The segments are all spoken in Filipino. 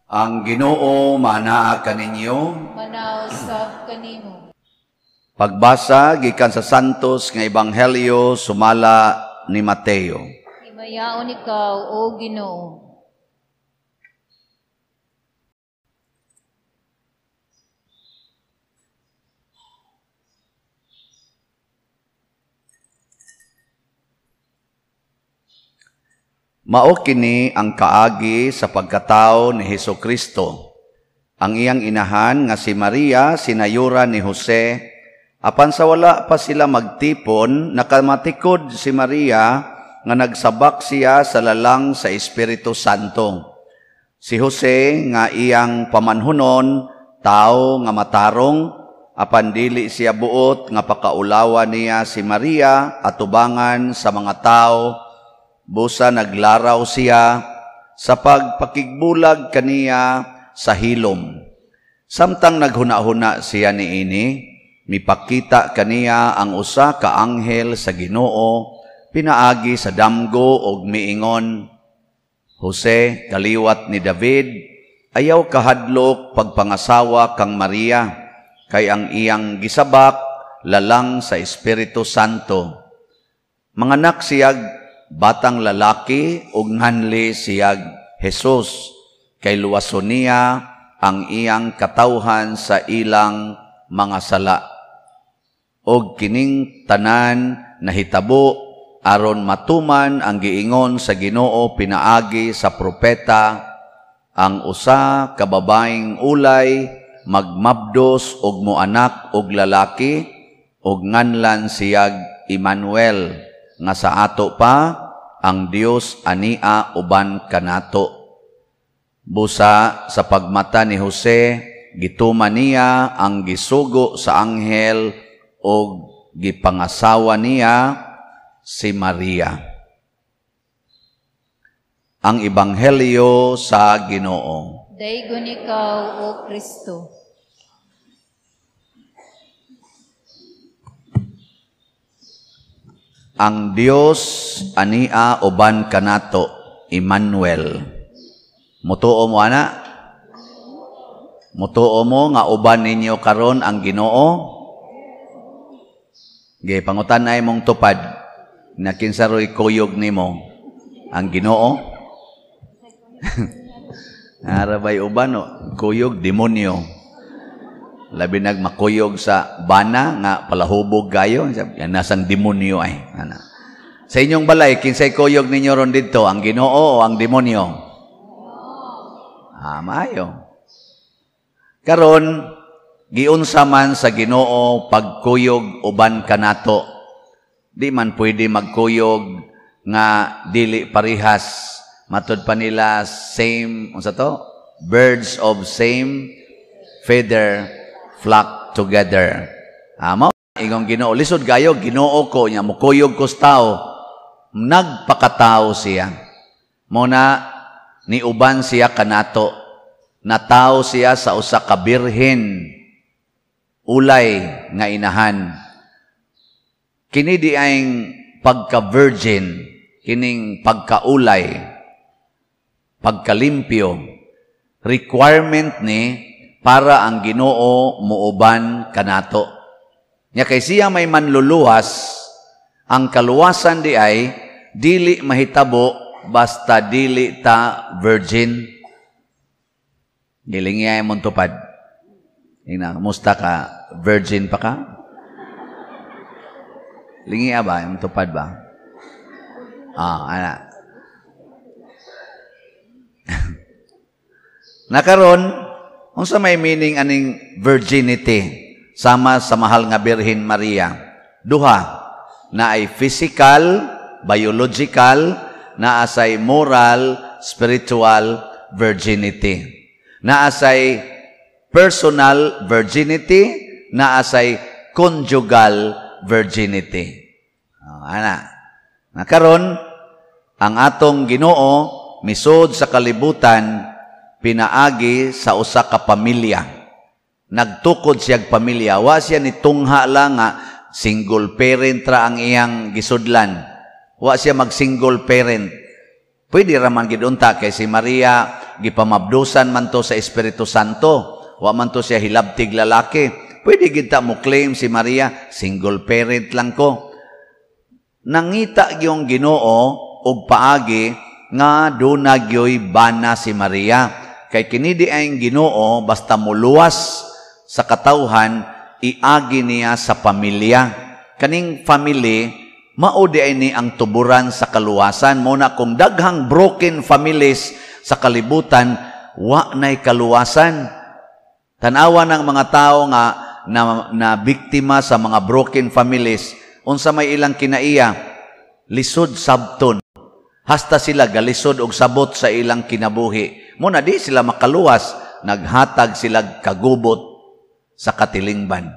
Ang Ginoo manaa kaninyo. Manausab kanimo. Pagbasa gikan sa Santos nga Ebanghelyo sumala ni Mateo. Himayaon ikaw, O Ginoo. Mao kini ang kaagi sa pagkatao ni Hesukristo. Ang iyang inahan nga si Maria sinayuran ni Jose, apan sa wala pa sila magtipon, nakamatikod si Maria nga nagsabak siya sa lalang sa Espiritu Santo. Si Jose nga iyang pamanhunon, tao nga matarong, apan dili siya buot nga pakaulawan niya si Maria atubangan sa mga tao. Busa naglaraw siya sa pagpakigbulag kaniya sa hilom. Samtang naghuna-huna siya niini, mipakita kaniya ang usa ka anghel sa Ginoo, pinaagi sa damgo og miingon, Jose, kaliwat ni David, ayaw kahadlok pagpangasawa kang Maria, kay ang iyang gisabak lalang sa Espiritu Santo. Manganak siyag batang lalaki ug nganli siyag Jesus, kay luwason niya ang iyang katawhan sa ilang mga sala. Og kining tanan nahitabo aron matuman ang giingon sa Ginoo pinaagi sa propeta, ang usa ka babaeng ulay magmabdos og moanak og lalaki og nganlan siyag Emmanuel, nga sa ato pa ang Dios ania uban kanato. Busa sa pagmata ni Jose, gituman niya ang gisugo sa anghel o gipangasawa niya si Maria. Ang Ebanghelyo sa Ginoo. Daygon ikaw, O Kristo. Ang Dios ania uban kanato, Emmanuel. Mutuo mo ana? Mutuo mo nga uban ninyo karon ang Ginoo? Gay pangutan ay mong tupad na kinsaroy kuyog nimo ang Ginoo. Arabay uban no, kuyog demonyo. Labi nagmakuyog sa bana nga palahubog gayo, yan nasang demonyo ay. Sa inyong balay, kinsay kuyog ninyo ron dito, ang Ginoo o ang demonyo? Maayo. Karon, giunsa man sa Ginoo pagkuyog uban kanato. Di man pwede magkuyog nga dili parihas. Matud pa nila same, unsa to? Birds of same feather flock together. Amo, ingong Ginoo. Lisod gayo, Ginoo ko niya, mukuyog ko sa tao. Nagpakatao siya. Muna, niuban siya kanato. Natao siya sa usa ka birhen. Ulay nga inahan. Kini di ayng pagka-virgin. Kining pagkaulay. Pagkalimpyo. Requirement ni para ang Ginoo muuban kanato. Nya kay siya may manluluwas, ang kaluwasan di ay dili mahitabo basta dili ta virgin. Gilingi ay mong tupad. Ina, musta ka? Virgin pa ka? Lingi ba? Mong tupad ba? Ana. Nakaron, unsa may meaning aning virginity sama sa mahal nga Birhen Maria? Duha, na ay physical, biological, na asay moral, spiritual virginity. Na asay personal virginity, na asay conjugal virginity. Ana. Nakaron, ang atong Ginoo misod sa kalibutan pinaagi sa usa ka pamilya. Nagtukod siyag pamilya. Wa siya ni tungha lang nga single parent ra ang iyang gisudlan. Wa siya mag single parent. Pwede raman gid unta kay si Maria gipamabdusan man to sa Espiritu Santo, wa man to siya hilabtig lalaki. Pwede kita mo claim si Maria, single parent lang ko. Nangita yung Ginoo og paagi nga duna gyoy bana si Maria. Kay kinidi ay Ginoo basta muluwas sa katawhan, iagi niya sa pamilya. Kaning family, maudi ay ni ang tuburan sa kaluwasan. Muna kung daghang broken families sa kalibutan, wa na'y kaluwasan. Tanawa ng mga tao nga na biktima sa mga broken families, unsa may ilang kinaiya, lisod sabton. Hasta sila galisod og sabot sa ilang kinabuhi. Muna di sila makaluwas, naghatag sila kagubot sa katilingban.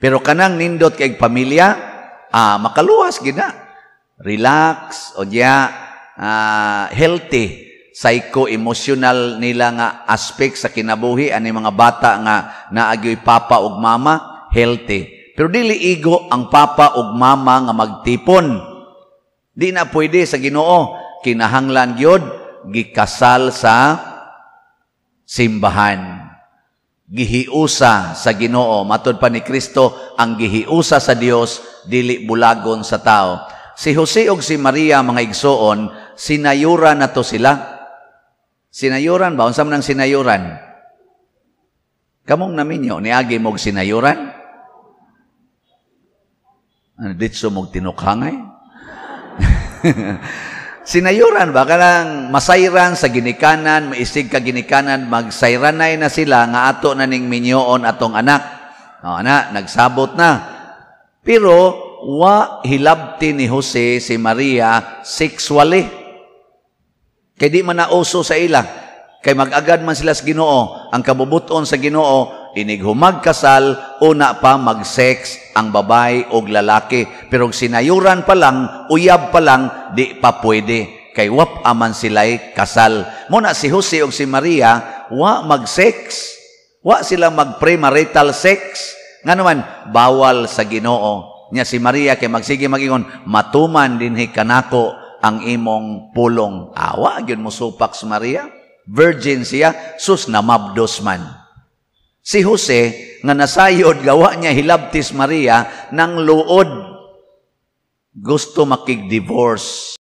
Pero kanang nindot kay pamilya, makaluwas gina. Relax, o diya, healthy, psycho-emotional nila nga aspect sa kinabuhi, ani mga bata nga naagyoy papa ug mama, healthy. Pero dili igo ang papa ug mama nga magtipon. Di na pwede sa Ginoo, kinahanglan gyud gikasal sa simbahan. Gihiusa sa Ginoo. Matud pa ni Kristo, ang gihiusa sa Dios dili bulagon sa tao. Si Jose ug si Maria, mga igsoon, sinayuran na to sila. Sinayuran ba? Unsam nang sinayuran? Kamong naminyo, niagi mog sinayuran? Ditso mog tinukhangay? Sinayuran ba? Kanang masayran sa ginikanan, maisig ka ginikanan, magsayranay na sila nga ato na ning minyoon atong anak. Anak, nagsabot na. Pero, wa hilabti ni Jose si Maria sexually. Kay di man nauso sa ila. Kay mag-agad man sila sa Ginoo. Ang kabubuton sa Ginoo, inig humagkasal, una pa mag-sex ang babay o lalaki. Pero sinayuran pa lang, uyab pa lang, di pa pwede. Kay wap aman sila'y kasal. Muna si Jose o si Maria, wa mag-sex. Wa sila mag-premarital sex. Nga naman, bawal sa Ginoo. Nya si Maria kay magsige magingon, matuman dinhi kanako ang imong pulong. Awa, yun mo supak si Maria. Virgin siya, sus na mabdos man. Si Jose, nga nasayod, gawa niya hilabtis Maria, nang luod. Gusto makig-divorce.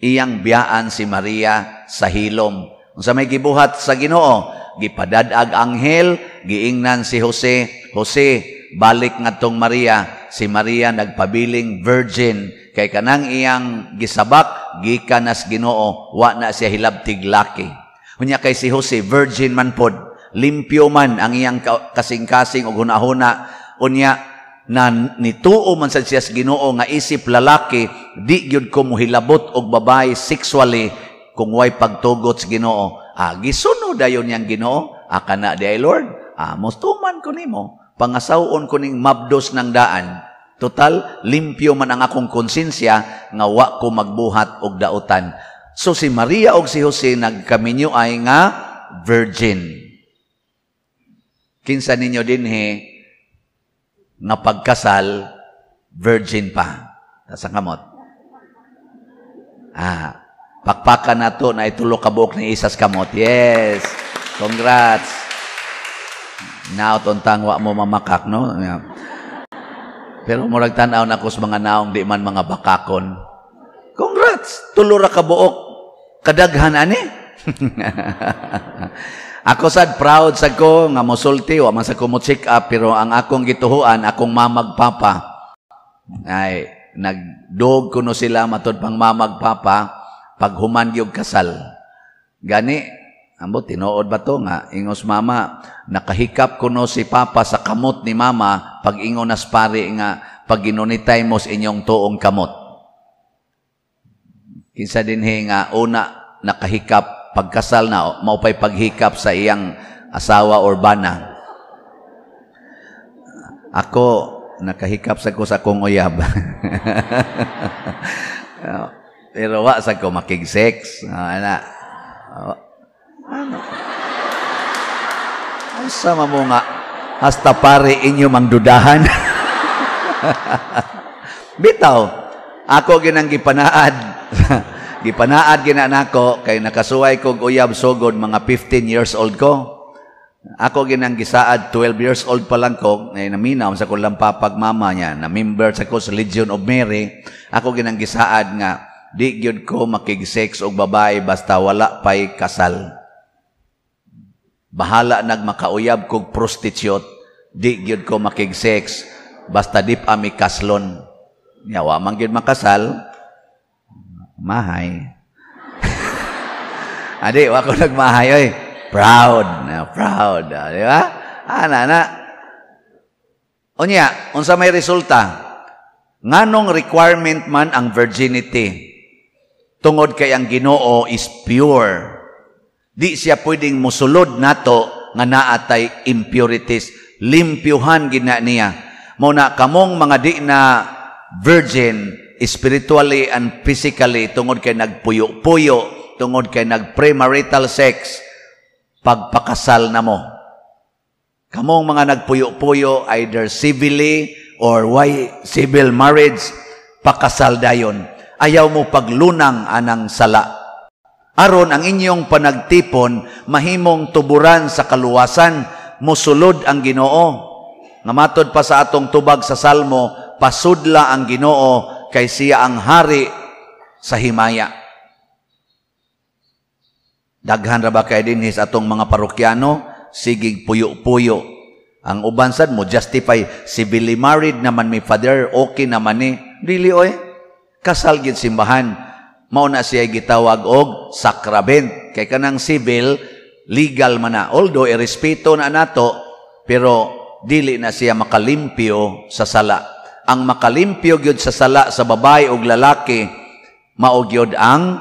Iyang biyaan si Maria sa hilom. Sa may gibuhat sa Ginoo, gipadadag anghel, giingnan si Jose, Jose, balik nga tong Maria. Si Maria nagpabiling virgin. Kay kanang iyang gisabak, gikanas Ginoo, wa na siya hilabtig laki. Unya kay si Jose, virgin man pod, limpyo man ang iyang kasing-kasing o hunahuna. Unya, na nituo man sa siya sa Ginoo nga isip lalaki, di gyud ko muhilabot og babae sexually kung way pagtugot sa Ginoo. Gisunod dayon yang Ginoo, kana di ay Lord, mustuman ko nimo, pangasawon ko ning mabdos ng daan. Total, limpyo man ang akong konsensya nga wa ko magbuhat og dautan. So si Maria og si Jose nagkaminyo ay nga virgin. Kinsa ninyo dinhi nga pagkasal virgin pa. Sa kamot. Pakpakan na to na itulo ka buok ni isas kamot. Yes. Congrats. Now tontang wa mo mamakak, no? Pero murag tanaw na ko sa mga naong di man mga bakakon. Congrats! Tulo ra ka buok. Kadaghan ani. Ako sad proud sa ko nga mosulti wa man sa ko mo check up, pero ang akong gituhuan, akong mamagpapa. Ay nagdog kuno sila matud pang mamagpapa pag human gyud kasal. Gani ambo tinuod ba to nga ingos mama, nakahikap kuno si papa sa kamot ni mama pag ingon nas pare nga pag ginunitay mo sa inyong tuong kamot. Kinsa dinhi nga una nakahikap pagkasal na maupay paghikap sa iyang asawa or bana. Ako nakahikap sa ko sa kong uyab. Pero wa sa ko makig-sex. Ano? Sama mo nga, hasta pare inyo mangdudahan. Bitaw, ako ginang gipanaad Gipanaad gina nako kay nakasuway kog uyab sugod mga 15 years old ko. Ako ginang gisaad 12 years old pa lang ko, ngay naminaw sa kulang papag mama niya, na member sa ko sa Legion of Mary. Ako ginang gisaad nga di gyud ko makig-sex og babae basta wala pay kasal. Bahala nagmakauyab kog prostitute, di gyud ko makig-sex basta di pa mi kaslon. Yawa man gyud makasal. Mahay. Adi, wa ko nagmahay oy. Proud. Di ba? Ana. Unya, unsa may resulta? Nganong requirement man ang virginity? Tungod kay ang Ginoo is pure. Di siya pwedeng musulod nato nga naatay impurities. Limpyuhan gina niya. Muna kamong mga di na virgin, spiritually and physically, tungod kay nagpuyo-puyo, tungod kay nag-premarital sex, pagpakasal na mo. Kamong mga nagpuyo-puyo, either civilly or civil marriage, pakasal dayon. Ayaw mo paglunang anang sala. Aron ang inyong panagtipon, mahimong tuburan sa kaluwasan, musulod ang Ginoo. Ngamatod pa sa atong tubag sa Salmo, pasudla ang Ginoo kay siya ang hari sa himaya. Daghan ra ba kay dinhis atong mga parokyano sigig puyo-puyo. Ang uban sad mo justify civilly married naman mi father, okay naman ni. Dili oy. Kasal gid simbahan. Mao na siya gitawag og sakrament. Kay kanang civil legal man na. Although irespeto na nato, pero dili na siya makalimpyo sa sala. Ang makalimpyo gyud sa sala sa babae ug lalaki mao gyud ang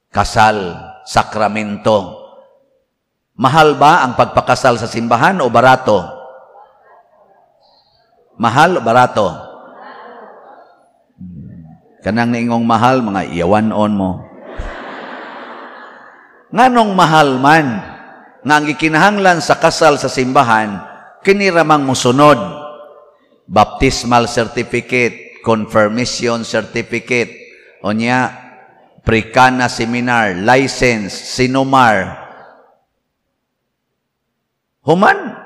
kasal, sakramento. Mahal ba ang pagpakasal sa simbahan o barato? Mahal o barato? Kanang niingong mahal, mga iyawanon mo. Nganong mahal man, nga ang ikinahanglan sa kasal sa simbahan, kiniramang musunod. Baptismal certificate, confirmation certificate, o niya, Precana seminar, license, sinumar. Human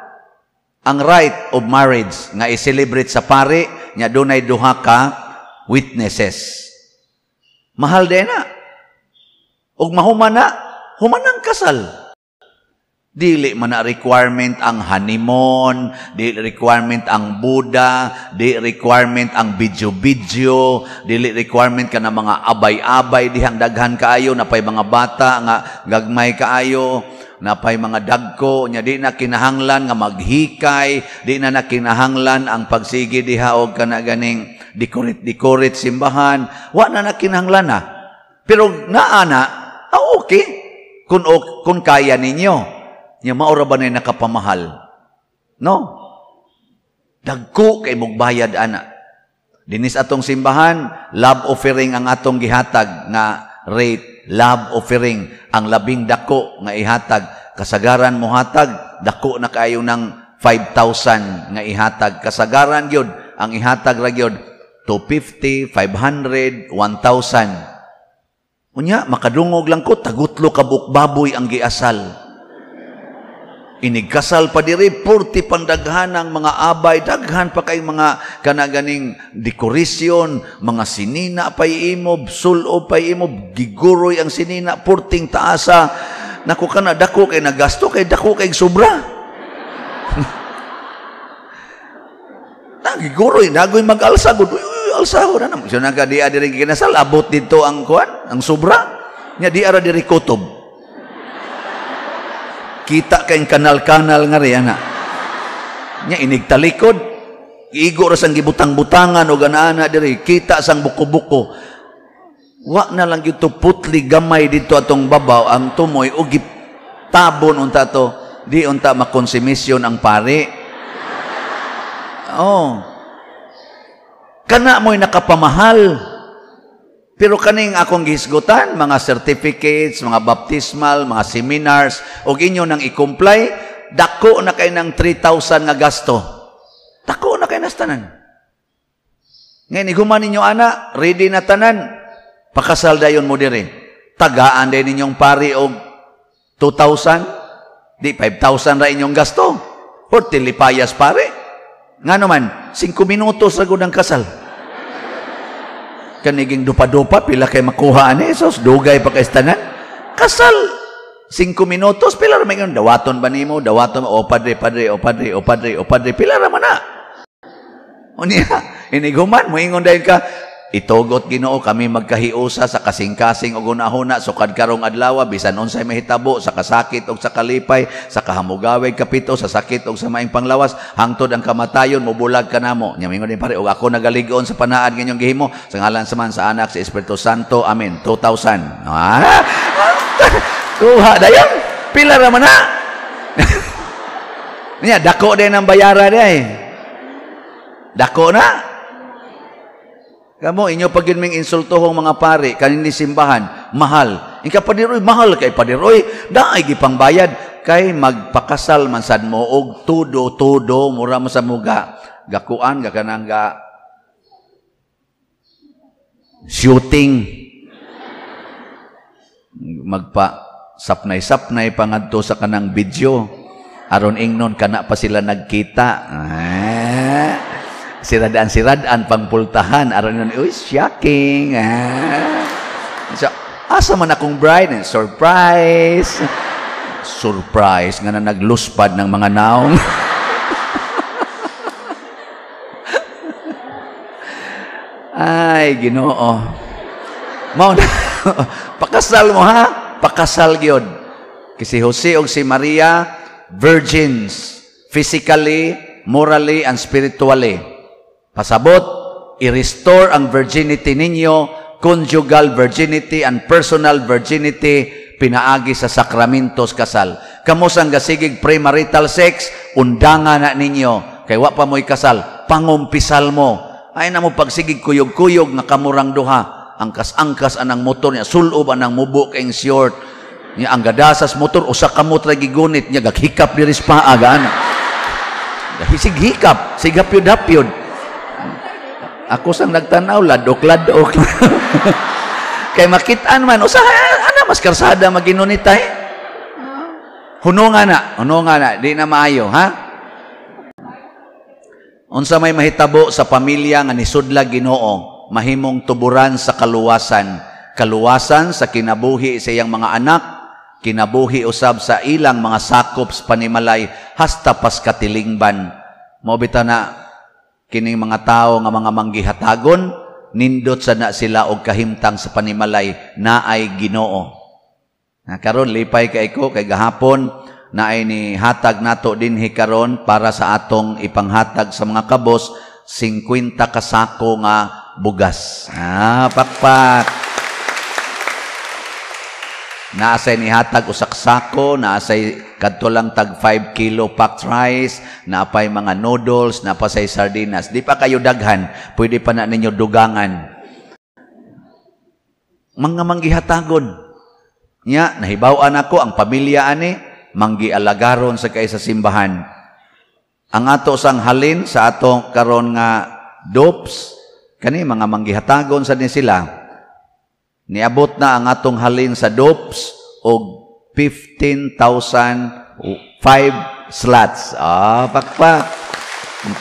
ang right of marriage nga i-celebrate sa pari, nya dunay duha ka witnesses. Mahal din na. Ug mahuman ang kasal. Dili man na requirement ang honeymoon, dili requirement ang Buddha, dili requirement ang video-video, dili requirement ka na mga abay-abay, dihang daghan kaayo, napay mga bata nga gagmay kaayo, napay mga dagko, nya di na kinahanglan nga maghikay, di na kinahanglan ang pagsigi diha og kana ganing decorate simbahan, wa na kinahanglan na. Pero naana, okay, kung kaya ninyo. Nya maura ba na nakapamahal? No. Dagko kay mugbayad ana. Dinis atong simbahan, love offering ang atong gihatag nga rate, love offering ang labing dako nga ihatag. Kasagaran mo hatag, dako na kayo ng 5,000 nga ihatag. Kasagaran gyud ang ihatag ra gyud 250, 500, 1,000. Unya makadungog lang ko tagutlo ka baboy ang giasal. Inigkasal pa diri, 40 pandaghanang mga abay, daghan pa kay mga kanaganing dekorasyon, mga sinina pay imob, sulo pay imob, giguroy ang sinina, 40 taasa. Naku ka na, dako kay nagasto, kay dako kay sobra. Giguroy, nagoy mag-alsagod, alsahod na naman. So nagkadiya diri kinasal, abot dito ang kuan, ang sobra. Nya di ara diri kutob. Kita kayong kanal-kanal nga rin, ana. Nya, inigtalikod. Iigo rasang gibutang-butangan o ganaana diri. Kita sang buko-buko. Wa na lang ito putli gamay dito atong babaw, ang tumoy, o tabon unta to. Di unta makonsumisyon ang pari. Oh. Kana mo'y nakapamahal. Pero kaning akong gihisgutan, mga certificates, mga baptismal, mga seminars, o inyo nang i-comply, dako na kayo ng 3,000 nga gasto. Dako na kayo nas tanan. Ngayon, iguman ninyo ana, ready na tanan. Pakasal dayon mo dire. Tagaan din ninyong pari og 2,000, di 5,000 ra inyong gasto. Or tilipayas pare. Nga naman, 5 minutos ra gud ang kasal. Kaniging dupa-dupa, pila kay makuha ani, sos, dugay pa kay istanan. Kasal, 5 minutos, pila ra may ganun, dawaton ba nimo, dawaton, o padre, pila ra man na. O niya, iniguman, moingon dahil ka, itugot Ginoo kami magkahiusa sa kasing-kasing o gunahuna sukad karong adlaw bisan unsay mahitabo sa kasakit o sa kalipay sa kahamugaway kapito sa sakit o sa maing panglawas hangtod ang kamatayon mobulag kanamo nya mingon din pare og ako nagalig-on sa panaad ngayong gihimo sa ngalan saman sa anak sa Espiritu Santo amen 2,000 kuha dayon pila ra man na nya dako din ang bayara day dako na. Kamu inyo pagin ming insultohong mga pari kanini simbahan mahal. Ika padiroy mahal kay padiroy daay gipang bayad kay magpakasal man sad mo og tudo mura mo sa muga gakuan ga kanang ga shooting magpa sapnay pangadto sa kanang video aron ingnon kana pa sila nagkita. Siradan pangpultahan aron nun uy shocking so asa man akong bride and surprise nga na nagluspad ng mga naong ay Ginoo mao pakasal mo ha pakasal gyud si Jose ug si Maria virgins physically morally and spiritually. Pasabot, i-restore ang virginity ninyo, conjugal virginity and personal virginity, pinaagi sa sakramentos kasal. Kamusang gasigig premarital sex, undangan na ninyo. Kay wa pa mo'y kasal, pangumpisal mo. Ay na mo pagsigig kuyog-kuyog na kamurang duha. Angkas-angkas anang motor niya, sulob anang mubo kayong short. Niya ang gadasas motor, usa kamot ra gigunit niya, gaghikap diris paa, gaan. Sig hikap, sigapyod-hapyod. Ako sang nagtanaw, ladok-ladok. Kay makitaan man, ana mas karsada maginunitay. Hunungan na, di na maayo, ha? Unsa may mahitabo sa pamilya nga nisudla Ginoo, mahimong tuburan sa kaluwasan sa kinabuhi sa iyang mga anak, kinabuhi usab sa ilang mga sakop sa panimalay, hasta pas katilingban. Mobita na, kining mga tao nga mga manggihatagon nindot sa na sila og kahimtang sa panimalay naay Ginoo. Karon lipay kay ko kay gahapon naay ni hatag nato dinhi karon para sa atong ipanghatag sa mga kabos 50 ka sako nga bugas. Pakpak. Naasay ni hatag usak sako, naasay kadto lang tag 5 kilo packed rice, naapay mga noodles, napasay sardinas. Di pa kayo daghan, pwede pa na ninyo dugangan. Mga manggihatagon. Nya, nahibawan ako ang pamilya ani, manggialagaron sa kay sa simbahan. Ang ato sang halin sa ato karon nga dopes, kani mga manggihatagon sa din sila. Niabot na ang atong halin sa dopes og 15,005 slots. Pakpak.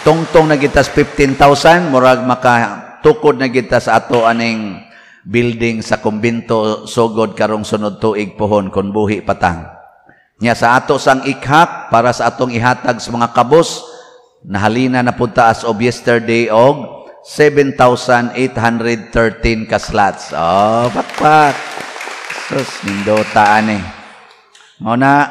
Tungtong na kita sa 15,000, murag makatukod na kita sa ato aning building sa kumbinto sugod karong sunod tuig pohon kon buhi patang. Nya sa ato sang ikhak para sa atong ihatag sa mga kabos, nahalina na punta as of yesterday og 7,813 ka slots. Pakpak. Sus, nindotaan eh. Muna,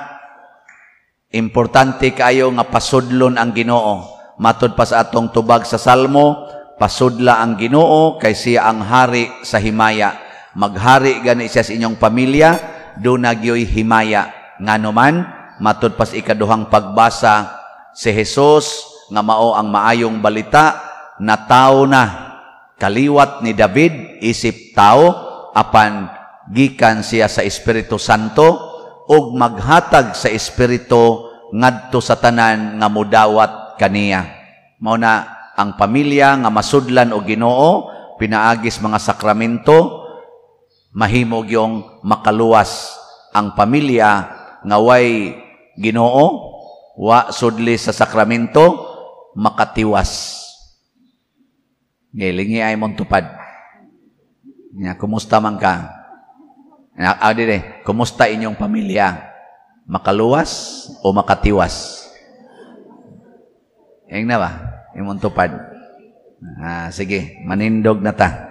importante kayo nga pasudlon ang Ginoo. Matod pa sa atong tubag sa Salmo, pasudla ang Ginoo kay siya ang hari sa himaya. Maghari gani siya sa inyong pamilya, do nagyoy himaya. Nganuman, matod pa sa ikaduhang pagbasa, si Jesus nga mao ang maayong balita, na tao na kaliwat ni David isip tao apan gikan siya sa Espiritu Santo ug maghatag sa Espiritu ngadto sa tanan nga mudawat kaniya. Mao na ang pamilya nga masudlan og Ginoo pinaagis mga sakramento mahimog yung makaluwas ang pamilya nga way Ginoo, wa sudli sa sakramento, makatiwas. Ngilingi ay mong tupad. Kumusta man ka? Kumusta inyong pamilya? Makaluwas o makatiwas? Yung na ba? Imong tupad. Sige, manindog na ta.